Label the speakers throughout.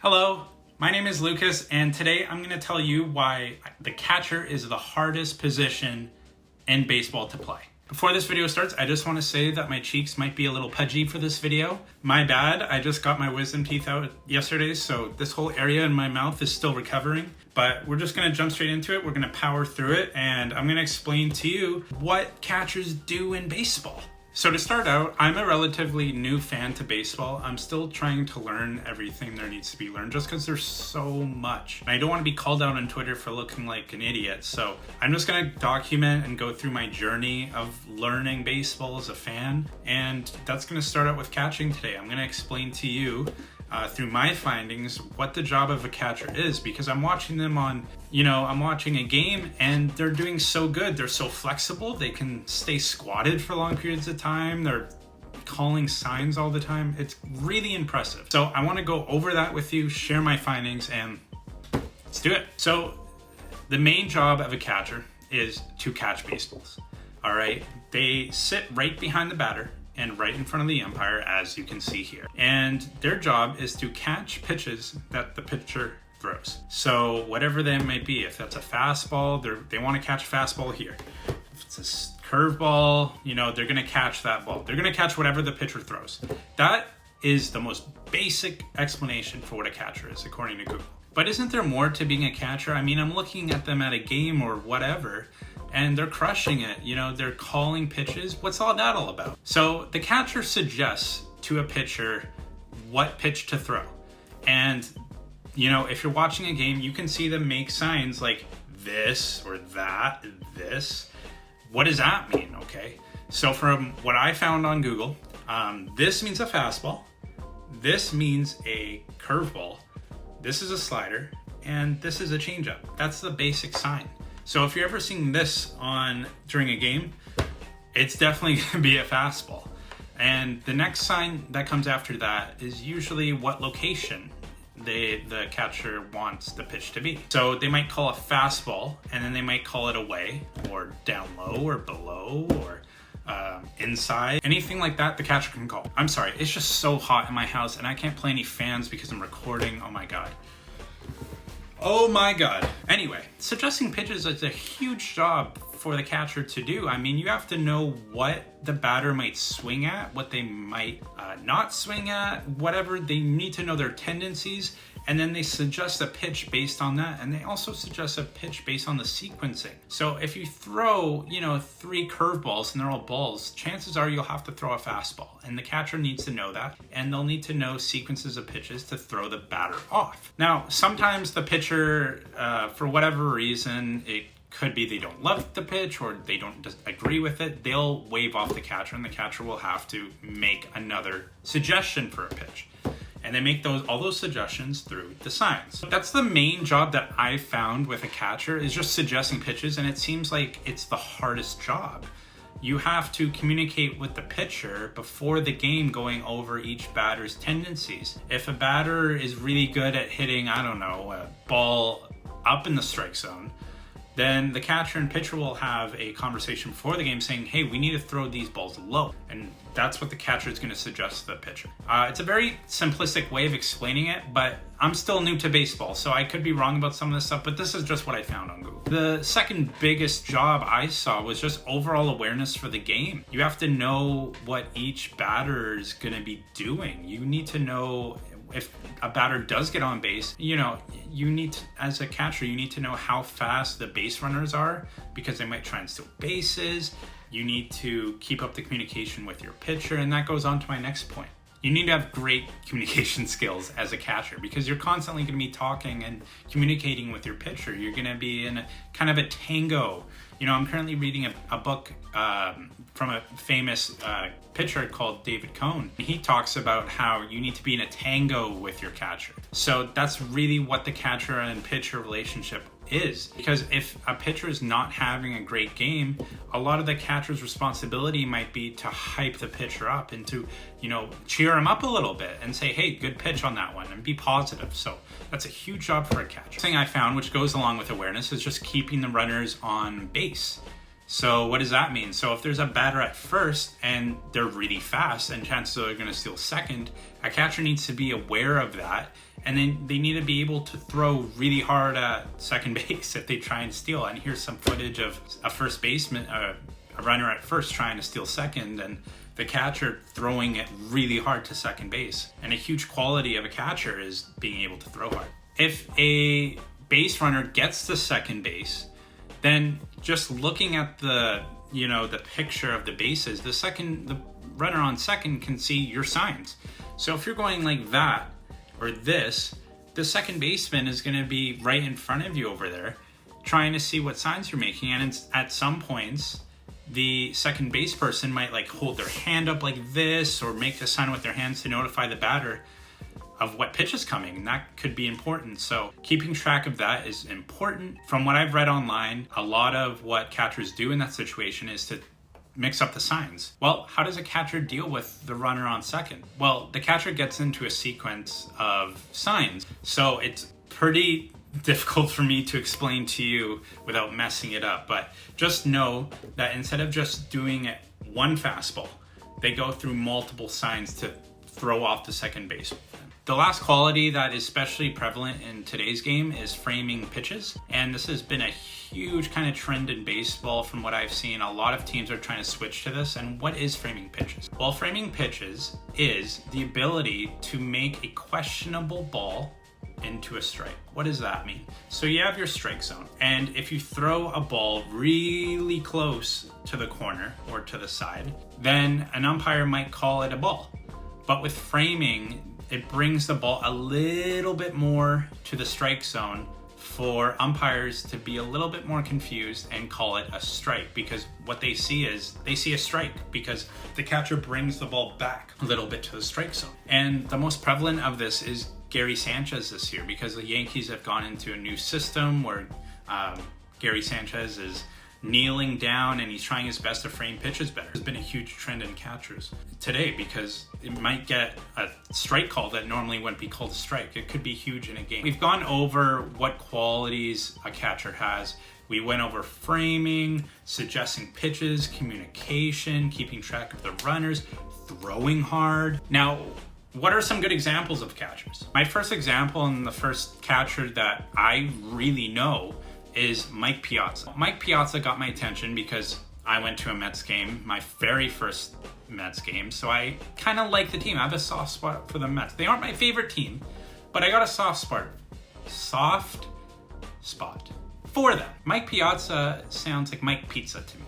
Speaker 1: Hello, my name is Lucas, and today I'm going to tell you why the catcher is the hardest position in baseball to play. Before this video starts, I just want to say that my cheeks might be a little pudgy for this video. My bad, I just got my wisdom teeth out yesterday, so this whole area in my mouth is still recovering. But we're just going to jump straight into it. We're going to power through it, and I'm going to explain to you what catchers do in baseball. So to start out, I'm a relatively new fan to baseball. I'm still trying to learn everything there needs to be learned just because there's so much. And I don't want to be called out on Twitter for looking like an idiot. So I'm just going to document and go through my journey of learning baseball as a fan. And that's going to start out with catching today. I'm going to explain to you through my findings what the job of a catcher is, because I'm watching them on, I'm watching a game and they're doing so good. They're so flexible. They can stay squatted for long periods of time. They're calling signs all the time. It's really impressive. So I want to go over that with you, share my findings, and let's do it. So the main job of a catcher is to catch baseballs. All right. They sit right behind the batter and right in front of the umpire, as you can see here. And their job is to catch pitches that the pitcher throws. So whatever they might be, if that's a fastball, they want to catch a fastball here. If it's a curveball, they're going to catch that ball. They're going to catch whatever the pitcher throws. That is the most basic explanation for what a catcher is, according to Google. But isn't there more to being a catcher? I mean, I'm looking at them at a game or whatever, and they're crushing it. They're calling pitches. What's all that all about? So the catcher suggests to a pitcher what pitch to throw. And, if you're watching a game, you can see them make signs like this or that, this. What does that mean? Okay. So from what I found on Google, this means a fastball. This means a curveball. This is a slider. And this is a changeup. That's the basic sign. So if you're ever seeing this during a game, it's definitely going to be a fastball. And the next sign that comes after that is usually what location the catcher wants the pitch to be. So they might call a fastball, and then they might call it away or down low or below or inside. Anything like that, the catcher can call. I'm sorry, it's just so hot in my house, and I can't play any fans because I'm recording. Oh my God. Oh my God. Anyway, suggesting pitches is a huge job for the catcher to do. I mean, you have to know what the batter might swing at, what they might not swing at, whatever. They need to know their tendencies, and then they suggest a pitch based on that. And they also suggest a pitch based on the sequencing. So if you throw, 3 curveballs and they're all balls, chances are you'll have to throw a fastball. And the catcher needs to know that. And they'll need to know sequences of pitches to throw the batter off. Now, sometimes the pitcher, for whatever reason, it could be they don't love the pitch or they don't agree with it, they'll wave off the catcher, and the catcher will have to make another suggestion for a pitch. And they make all those suggestions through the signs. That's the main job that I found with a catcher, is just suggesting pitches, and it seems like it's the hardest job. You have to communicate with the pitcher before the game, going over each batter's tendencies. If a batter is really good at hitting, a ball up in the strike zone, then the catcher and pitcher will have a conversation before the game saying, hey, we need to throw these balls low. And that's what the catcher is going to suggest to the pitcher. It's a very simplistic way of explaining it, but I'm still new to baseball, so I could be wrong about some of this stuff, but this is just what I found on Google. The second biggest job I saw was just overall awareness for the game. You have to know what each batter is going to be doing. You need to know if a batter does get on base, as a catcher, you need to know how fast the base runners are, because they might try and steal bases. You need to keep up the communication with your pitcher, and that goes on to my next point. You need to have great communication skills as a catcher, because you're constantly going to be talking and communicating with your pitcher. You're going to be in kind of a tango. I'm currently reading a book from a famous pitcher called David Cohn. He talks about how you need to be in a tango with your catcher. So that's really what the catcher and pitcher relationship is. Because if a pitcher is not having a great game, a lot of the catcher's responsibility might be to hype the pitcher up and to, cheer him up a little bit and say, hey, good pitch on that one, and be positive. So that's a huge job for a catcher. The thing I found, which goes along with awareness, is just keeping the runners on base. So what does that mean? So if there's a batter at first and they're really fast and chances are they're going to steal second, a catcher needs to be aware of that. And then they need to be able to throw really hard at second base if they try and steal. And here's some footage of a first baseman, a runner at first trying to steal second, and the catcher throwing it really hard to second base. And a huge quality of a catcher is being able to throw hard. If a base runner gets to second base, then just looking at the picture of the bases, the runner on second can see your signs. So if you're going like that or this, the second baseman is going to be right in front of you over there trying to see what signs you're making. And at some points, the second base person might like hold their hand up like this or make a sign with their hands to notify the batter of what pitch is coming, and that could be important. So keeping track of that is important. From what I've read online, a lot of what catchers do in that situation is to mix up the signs. Well, how does a catcher deal with the runner on second? Well, the catcher gets into a sequence of signs. So it's pretty difficult for me to explain to you without messing it up, but just know that instead of just doing it one fastball, they go through multiple signs to throw off the second base. The last quality that is especially prevalent in today's game is framing pitches. And this has been a huge kind of trend in baseball from what I've seen. A lot of teams are trying to switch to this. And what is framing pitches? Well, framing pitches is the ability to make a questionable ball into a strike. What does that mean? So you have your strike zone, and if you throw a ball really close to the corner or to the side, then an umpire might call it a ball. But with framing, it brings the ball a little bit more to the strike zone for umpires to be a little bit more confused and call it a strike, because what they see is they see a strike because the catcher brings the ball back a little bit to the strike zone. And the most prevalent of this is Gary Sanchez this year, because the Yankees have gone into a new system where Gary Sanchez is kneeling down and he's trying his best to frame pitches better. There's been a huge trend in catchers today because it might get a strike call that normally wouldn't be called a strike. It could be huge in a game. We've gone over what qualities a catcher has. We went over framing, suggesting pitches, communication, keeping track of the runners, throwing hard. Now, what are some good examples of catchers? My first example and the first catcher that I really know is Mike Piazza. Mike Piazza got my attention because I went to a Mets game, my very first Mets game, so I kind of like the team. I have a soft spot for the Mets. They aren't my favorite team, but I got a soft spot for them. Mike Piazza sounds like Mike Pizza to me,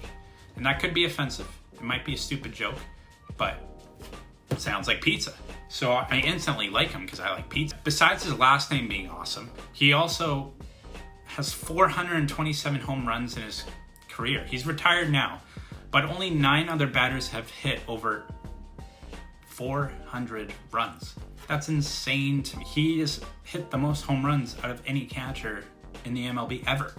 Speaker 1: and that could be offensive. It might be a stupid joke, but it sounds like pizza. So I instantly like him because I like pizza. Besides his last name being awesome, he also has 427 home runs in his career. He's retired now, but only 9 other batters have hit over 400 runs. That's insane to me. He has hit the most home runs out of any catcher in the MLB ever.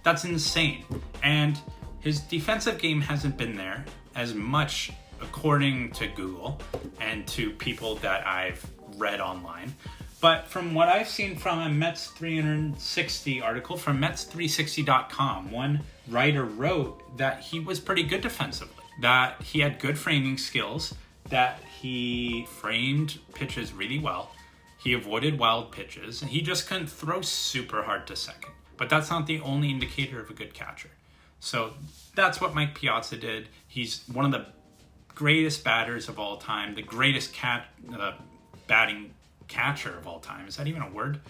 Speaker 1: That's insane. And his defensive game hasn't been there as much, according to Google and to people that I've read online. But from what I've seen from a Mets 360 article from Mets360.com, one writer wrote that he was pretty good defensively, that he had good framing skills, that he framed pitches really well, he avoided wild pitches, and he just couldn't throw super hard to second. But that's not the only indicator of a good catcher. So that's what Mike Piazza did. He's one of the greatest batters of all time, the greatest batting catcher of all time. Is that even a word?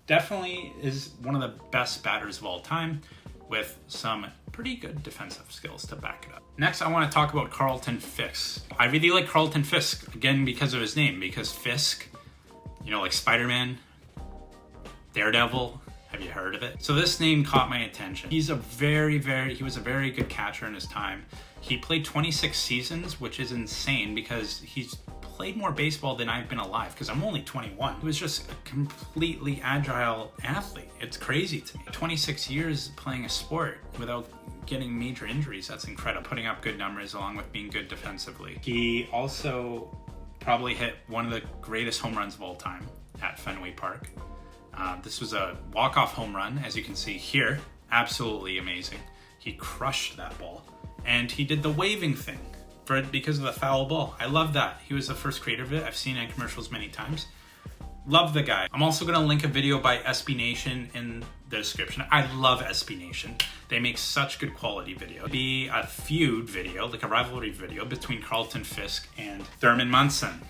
Speaker 1: Definitely is one of the best batters of all time with some pretty good defensive skills to back it up. Next, I want to talk about Carlton Fisk. I really like Carlton Fisk, again, because of his name, because Fisk, like Spider-Man, Daredevil, have you heard of it? So this name caught my attention. He was a very good catcher in his time. He played 26 seasons, which is insane because he's played more baseball than I've been alive, because I'm only 21. He was just a completely agile athlete. It's crazy to me. 26 years playing a sport without getting major injuries. That's incredible. Putting up good numbers along with being good defensively. He also probably hit one of the greatest home runs of all time at Fenway Park. This was a walk-off home run, as you can see here. Absolutely amazing. he crushed that ball. And he did the waving thing because of the foul ball. I love that. He was the first creator of it. I've seen it in commercials many times. Love the guy. I'm also going to link a video by SB Nation in the description. I love SB Nation. They make such good quality video. Be a feud video, like a rivalry video between Carlton Fisk and Thurman Munson.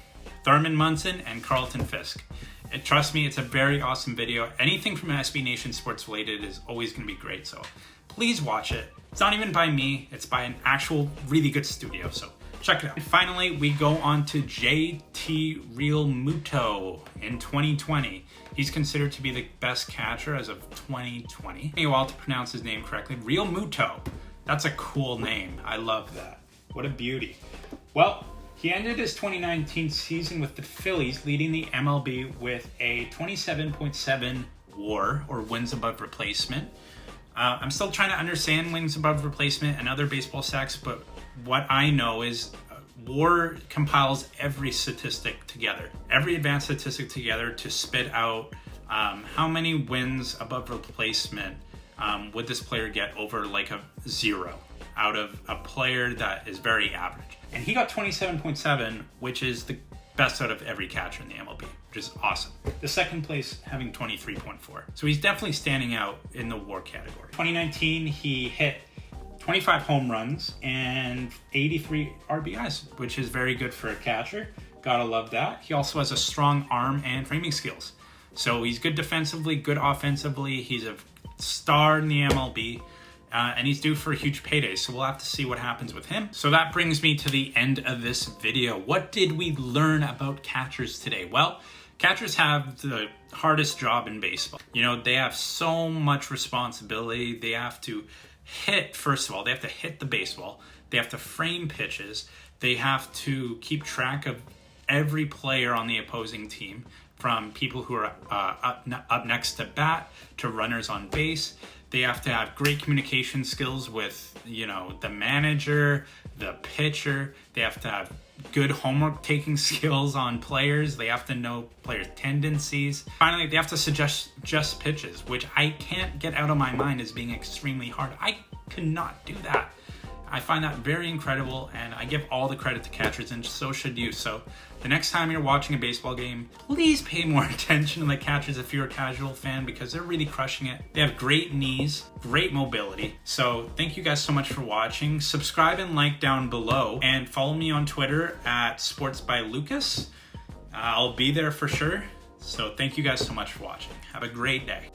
Speaker 1: Thurman Munson and Carlton Fisk. And trust me, it's a very awesome video. Anything from SB Nation sports related is always going to be great. So please watch it. It's not even by me. It's by an actual really good studio. So check it out. And finally, we go on to JT Realmuto in 2020. He's considered to be the best catcher as of 2020. It took me a while to pronounce his name correctly. Realmuto. That's a cool name. I love that. What a beauty. Well, he ended his 2019 season with the Phillies, leading the MLB with a 27.7 WAR, or wins above replacement. I'm still trying to understand wins above replacement and other baseball stats, but what I know is WAR compiles every statistic together, every advanced statistic together to spit out how many wins above replacement would this player get over like a 0 out of a player that is very average. And he got 27.7, which is the best out of every catcher in the MLB, which is awesome. The second place having 23.4. So he's definitely standing out in the WAR category. 2019, he hit 25 home runs and 83 RBIs, which is very good for a catcher. Gotta love that. He also has a strong arm and framing skills. So he's good defensively, good offensively. He's a star in the MLB. And he's due for a huge payday, so we'll have to see what happens with him. So that brings me to the end of this video. What did we learn about catchers today? Well, catchers have the hardest job in baseball. You know, they have so much responsibility. They have to hit, first of all, they have to hit the baseball. They have to frame pitches. They have to keep track of every player on the opposing team, from people who are up next to bat to runners on base. They have to have great communication skills with, you know, the manager, the pitcher. They have to have good homework taking skills on players. They have to know players' tendencies. Finally, they have to suggest just pitches, which I can't get out of my mind as being extremely hard. I could not do that. I find that very incredible, and I give all the credit to catchers, and so should you. So the next time you're watching a baseball game, please pay more attention to the catchers if you're a casual fan, because they're really crushing it. They have great knees, great mobility. So thank you guys so much for watching. Subscribe and like down below, and follow me on Twitter at sportsbylucas. I'll be there for sure. So thank you guys so much for watching. Have a great day.